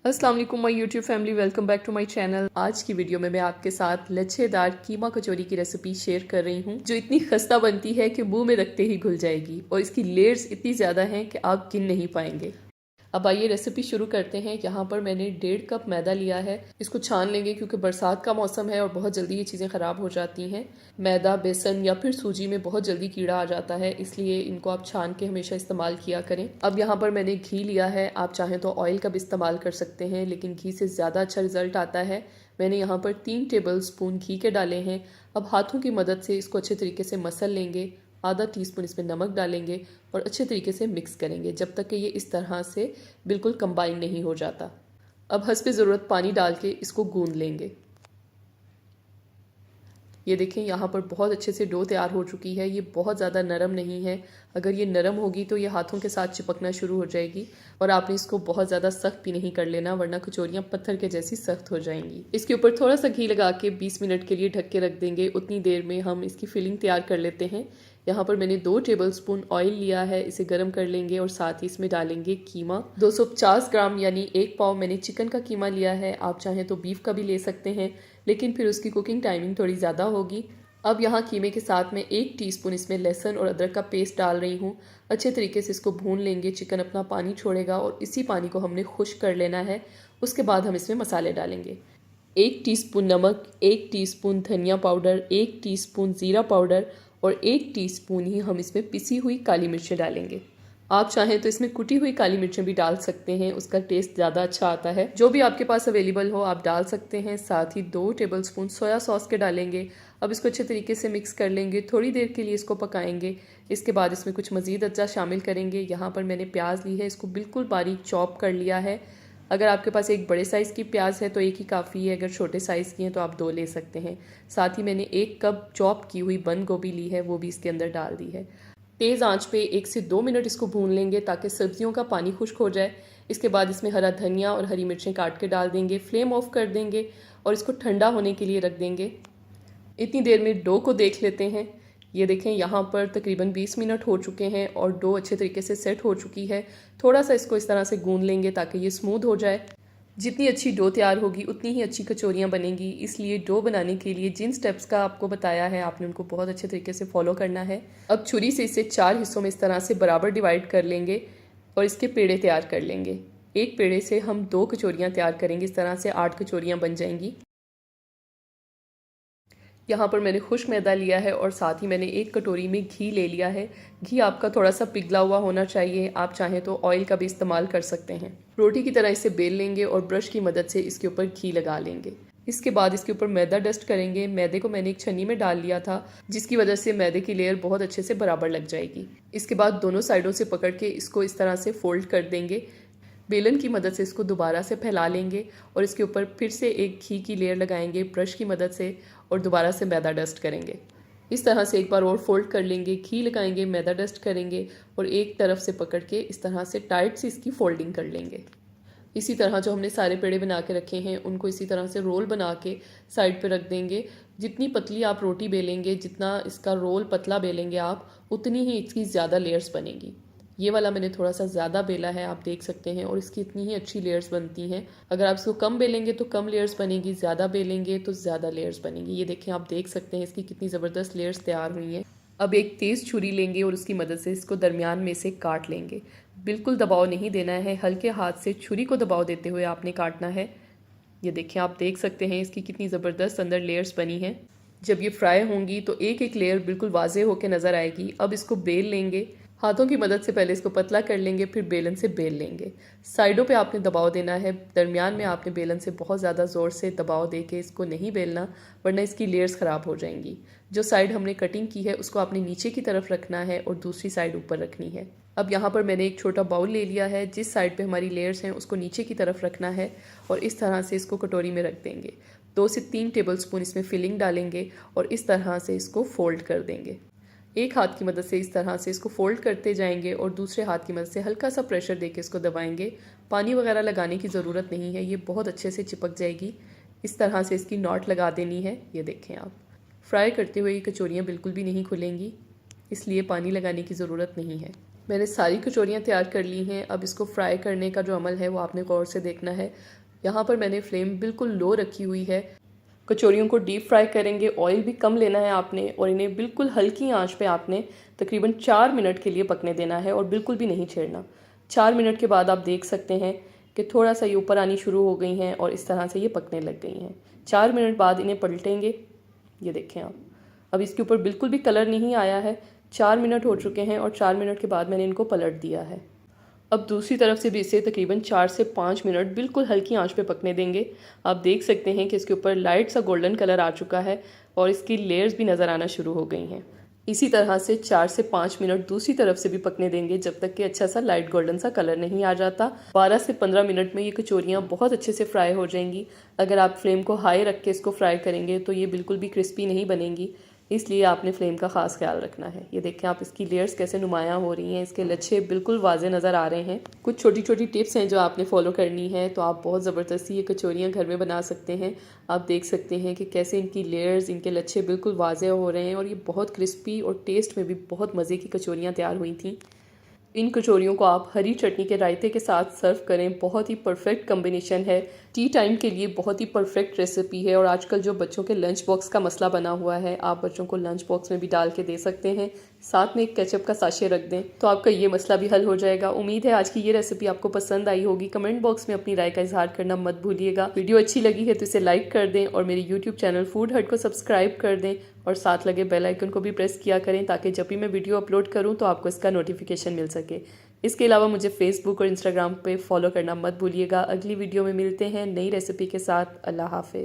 अस्सलाम वालेकुम my YouTube family, welcome back to my channel. आज की वीडियो में मैं आपके साथ लच्छेदार कीमा कचौरी की रेसिपी शेयर कर रही हूँ, जो इतनी खस्ता बनती है कि मुंह में रखते ही घुल जाएगी और इसकी लेयर्स इतनी ज़्यादा हैं कि आप गिन नहीं पाएंगे। अब आइए रेसिपी शुरू करते हैं। यहाँ पर मैंने 1.5 कप मैदा लिया है। इसको छान लेंगे क्योंकि बरसात का मौसम है और बहुत जल्दी ये चीज़ें ख़राब हो जाती हैं। मैदा, बेसन या फिर सूजी में बहुत जल्दी कीड़ा आ जाता है, इसलिए इनको आप छान के हमेशा इस्तेमाल किया करें। अब यहाँ पर मैंने घी लिया है। आप चाहें तो ऑयल का भी इस्तेमाल कर सकते हैं, लेकिन घी से ज़्यादा अच्छा रिजल्ट आता है। मैंने यहाँ पर 3 टेबल स्पून घी के डाले हैं। अब हाथों की मदद से इसको अच्छे तरीके से मसल लेंगे। आधा टीस्पून इसमें नमक डालेंगे और अच्छे तरीके से मिक्स करेंगे जब तक कि ये इस तरह से बिल्कुल कंबाइन नहीं हो जाता। अब हस्बे ज़रूरत पानी डाल के इसको गूंद लेंगे। ये देखें, यहाँ पर बहुत अच्छे से डो तैयार हो चुकी है। ये बहुत ज़्यादा नरम नहीं है। अगर ये नरम होगी तो ये हाथों के साथ चिपकना शुरू हो जाएगी और आपने इसको बहुत ज़्यादा सख्त भी नहीं कर लेना, वरना कचौरियाँ पत्थर के जैसी सख्त हो जाएंगी। इसके ऊपर थोड़ा सा घी लगा के 20 मिनट के लिए ढक के रख देंगे। उतनी देर में हम इसकी फिलिंग तैयार कर लेते हैं। यहाँ पर मैंने 2 टेबल स्पून ऑयल लिया है, इसे गर्म कर लेंगे और साथ ही इसमें डालेंगे कीमा। 250 ग्राम यानी 1 पाव मैंने चिकन का कीमा लिया है। आप चाहें तो बीफ का भी ले सकते हैं, लेकिन फिर उसकी कुकिंग टाइमिंग थोड़ी ज़्यादा होगी। अब यहाँ कीमे के साथ में 1 टीस्पून इसमें लहसुन और अदरक का पेस्ट डाल रही हूँ। अच्छे तरीके से इसको भून लेंगे। चिकन अपना पानी छोड़ेगा और इसी पानी को हमने खुश्क कर लेना है। उसके बाद हम इसमें मसाले डालेंगे। 1 टीस्पून नमक, 1 टीस्पून धनिया पाउडर, 1 टीस्पून ज़ीरा पाउडर और 1 टीस्पून ही हम इसमें पिसी हुई काली मिर्चें डालेंगे। आप चाहें तो इसमें कुटी हुई काली मिर्चें भी डाल सकते हैं, उसका टेस्ट ज़्यादा अच्छा आता है। जो भी आपके पास अवेलेबल हो आप डाल सकते हैं। साथ ही 2 टेबल स्पून सोया सॉस के डालेंगे। अब इसको अच्छे तरीके से मिक्स कर लेंगे। थोड़ी देर के लिए इसको पकाएंगे। इसके बाद इसमें कुछ मज़ीद अज्जा शामिल करेंगे। यहाँ पर मैंने प्याज ली है, इसको बिल्कुल बारीक चॉप कर लिया है। अगर आपके पास एक बड़े साइज़ की प्याज है तो एक ही काफ़ी है, अगर छोटे साइज़ की हैं तो आप 2 ले सकते हैं। साथ ही मैंने 1 कप चॉप की हुई बंद गोभी ली है, वो भी इसके अंदर डाल दी है। तेज़ आंच पे 1 से 2 मिनट इसको भून लेंगे ताकि सब्जियों का पानी खुश्क हो जाए। इसके बाद इसमें हरा धनिया और हरी मिर्चें काट के डाल देंगे। फ्लेम ऑफ कर देंगे और इसको ठंडा होने के लिए रख देंगे। इतनी देर में डो को देख लेते हैं। ये देखें, यहाँ पर तकरीबन 20 मिनट हो चुके हैं और डो अच्छे तरीके से सेट हो चुकी है। थोड़ा सा इसको इस तरह से गूंद लेंगे ताकि ये स्मूथ हो जाए। जितनी अच्छी डो तैयार होगी उतनी ही अच्छी कचौरियाँ बनेंगी। इसलिए डो बनाने के लिए जिन स्टेप्स का आपको बताया है आपने उनको बहुत अच्छे तरीके से फॉलो करना है। अब छुरी से इसे 4 हिस्सों में इस तरह से बराबर डिवाइड कर लेंगे और इसके पेड़े तैयार कर लेंगे। एक पेड़े से हम 2 कचौरियाँ तैयार करेंगे। इस तरह से 8 कचौरियाँ बन जाएंगी। यहाँ पर मैंने खुश्क मैदा लिया है और साथ ही मैंने 1 कटोरी में घी ले लिया है। घी आपका थोड़ा सा पिघला हुआ होना चाहिए। आप चाहें तो ऑयल का भी इस्तेमाल कर सकते हैं। रोटी की तरह इसे बेल लेंगे और ब्रश की मदद से इसके ऊपर घी लगा लेंगे। इसके बाद इसके ऊपर मैदा डस्ट करेंगे। मैदे को मैंने एक छन्नी में डाल लिया था, जिसकी वजह से मैदे की लेयर बहुत अच्छे से बराबर लग जाएगी। इसके बाद दोनों साइडों से पकड़ के इसको इस तरह से फोल्ड कर देंगे। बेलन की मदद से इसको दोबारा से फैला लेंगे और इसके ऊपर फिर से एक घी की लेयर लगाएंगे ब्रश की मदद से और दोबारा से मैदा डस्ट करेंगे। इस तरह से एक बार और फोल्ड कर लेंगे, घी लगाएंगे, मैदा डस्ट करेंगे और एक तरफ से पकड़ के इस तरह से टाइट से इसकी फोल्डिंग कर लेंगे। इसी तरह जो हमने सारे पेड़े बना के रखे हैं उनको इसी तरह से रोल बना के साइड पे रख देंगे। जितनी पतली आप रोटी बेलेंगे, जितना इसका रोल पतला बेलेंगे आप, उतनी ही इसकी ज़्यादा लेयर्स बनेगी। ये वाला मैंने थोड़ा सा ज़्यादा बेला है, आप देख सकते हैं, और इसकी इतनी ही अच्छी लेयर्स बनती हैं। अगर आप इसको कम बेलेंगे तो कम लेयर्स बनेगी, ज़्यादा बेलेंगे तो ज़्यादा लेयर्स बनेगी। ये देखें, आप देख सकते हैं इसकी कितनी ज़बरदस्त लेयर्स तैयार हुई हैं। अब एक तेज़ छुरी लेंगे और उसकी मदद से इसको दरमियान में से काट लेंगे। बिल्कुल दबाव नहीं देना है, हल्के हाथ से छुरी को दबाव देते हुए आपने काटना है। ये देखें, आप देख सकते हैं इसकी कितनी ज़बरदस्त अंदर लेयर्स बनी हैं। जब ये फ्राई होंगी तो एक एक लेयर बिल्कुल वाज़े होकर नज़र आएगी। अब इसको बेल लेंगे। हाथों की मदद से पहले इसको पतला कर लेंगे, फिर बेलन से बेल लेंगे। साइडों पे आपने दबाव देना है, दरमियान में आपने बेलन से बहुत ज़्यादा ज़ोर से दबाव दे के इसको नहीं बेलना, वरना इसकी लेयर्स ख़राब हो जाएंगी। जो साइड हमने कटिंग की है उसको आपने नीचे की तरफ रखना है और दूसरी साइड ऊपर रखनी है। अब यहाँ पर मैंने एक छोटा बाउल ले लिया है। जिस साइड पे हमारी लेयर्स हैं उसको नीचे की तरफ रखना है और इस तरह से इसको कटोरी में रख देंगे। 2 से 3 टेबल स्पून इसमें फिलिंग डालेंगे और इस तरह से इसको फोल्ड कर देंगे। एक हाथ की मदद से इस तरह से इसको फोल्ड करते जाएंगे और दूसरे हाथ की मदद से हल्का सा प्रेशर देके इसको दबाएंगे। पानी वगैरह लगाने की ज़रूरत नहीं है, ये बहुत अच्छे से चिपक जाएगी। इस तरह से इसकी नॉट लगा देनी है। ये देखें, आप फ्राई करते हुए ये कचौरियाँ बिल्कुल भी नहीं खुलेंगी, इसलिए पानी लगाने की ज़रूरत नहीं है। मैंने सारी कचौरियाँ तैयार कर ली हैं। अब इसको फ्राई करने का जो अमल है वो आपने गौर से देखना है। यहाँ पर मैंने फ्लेम बिल्कुल लो रखी हुई है। कचौरियों को डीप फ्राई करेंगे, ऑयल भी कम लेना है आपने और इन्हें बिल्कुल हल्की आंच पे आपने तकरीबन 4 मिनट के लिए पकने देना है और बिल्कुल भी नहीं छेड़ना। 4 मिनट के बाद आप देख सकते हैं कि थोड़ा सा ये ऊपर आनी शुरू हो गई हैं और इस तरह से ये पकने लग गई हैं। 4 मिनट बाद इन्हें पलटेंगे। ये देखें आप, अब इसके ऊपर बिल्कुल भी कलर नहीं आया है। 4 मिनट हो चुके हैं और 4 मिनट के बाद मैंने इनको पलट दिया है। अब दूसरी तरफ से भी इसे तकरीबन 4 से 5 मिनट बिल्कुल हल्की आंच पे पकने देंगे। आप देख सकते हैं कि इसके ऊपर लाइट सा गोल्डन कलर आ चुका है और इसकी लेयर्स भी नज़र आना शुरू हो गई हैं। इसी तरह से 4 से 5 मिनट दूसरी तरफ से भी पकने देंगे जब तक कि अच्छा सा लाइट गोल्डन सा कलर नहीं आ जाता। 12 से 15 मिनट में ये कचौरियाँ बहुत अच्छे से फ्राई हो जाएंगी। अगर आप फ्लेम को हाई रख के इसको फ्राई करेंगे तो ये बिल्कुल भी क्रिस्पी नहीं बनेंगी, इसलिए आपने फ्लेम का ख़ास ख्याल रखना है। ये देखें आप, इसकी लेयर्स कैसे नुमायाँ हो रही हैं, इसके लच्छे बिल्कुल वाजे नज़र आ रहे हैं। कुछ छोटी छोटी टिप्स हैं जो आपने फॉलो करनी है तो आप बहुत ज़बरदस्ती ये कचौरियाँ घर में बना सकते हैं। आप देख सकते हैं कि कैसे इनकी लेयर्स, इनके लच्छे बिल्कुल वाजे हो रहे हैं और ये बहुत क्रिस्पी और टेस्ट में भी बहुत मज़े की कचौरियाँ तैयार हुई थी। इन कचौरियों को आप हरी चटनी के रायते के साथ सर्व करें, बहुत ही परफेक्ट कम्बिनेशन है। टी टाइम के लिए बहुत ही परफेक्ट रेसिपी है और आजकल जो बच्चों के लंच बॉक्स का मसला बना हुआ है, आप बच्चों को लंच बॉक्स में भी डाल के दे सकते हैं। साथ में एक केचप का साशे रख दें तो आपका ये मसला भी हल हो जाएगा। उम्मीद है आज की ये रेसिपी आपको पसंद आई होगी। कमेंट बॉक्स में अपनी राय का इजहार करना मत भूलिएगा। वीडियो अच्छी लगी है तो इसे लाइक कर दें और मेरे यूट्यूब चैनल फूड हट को सब्सक्राइब कर दें और साथ लगे बेल आइकन को भी प्रेस किया करें ताकि जब भी मैं वीडियो अपलोड करूं तो आपको इसका नोटिफिकेशन मिल सके। इसके अलावा मुझे फेसबुक और इंस्टाग्राम पे फॉलो करना मत भूलिएगा। अगली वीडियो में मिलते हैं नई रेसिपी के साथ। अल्लाह हाफिज़।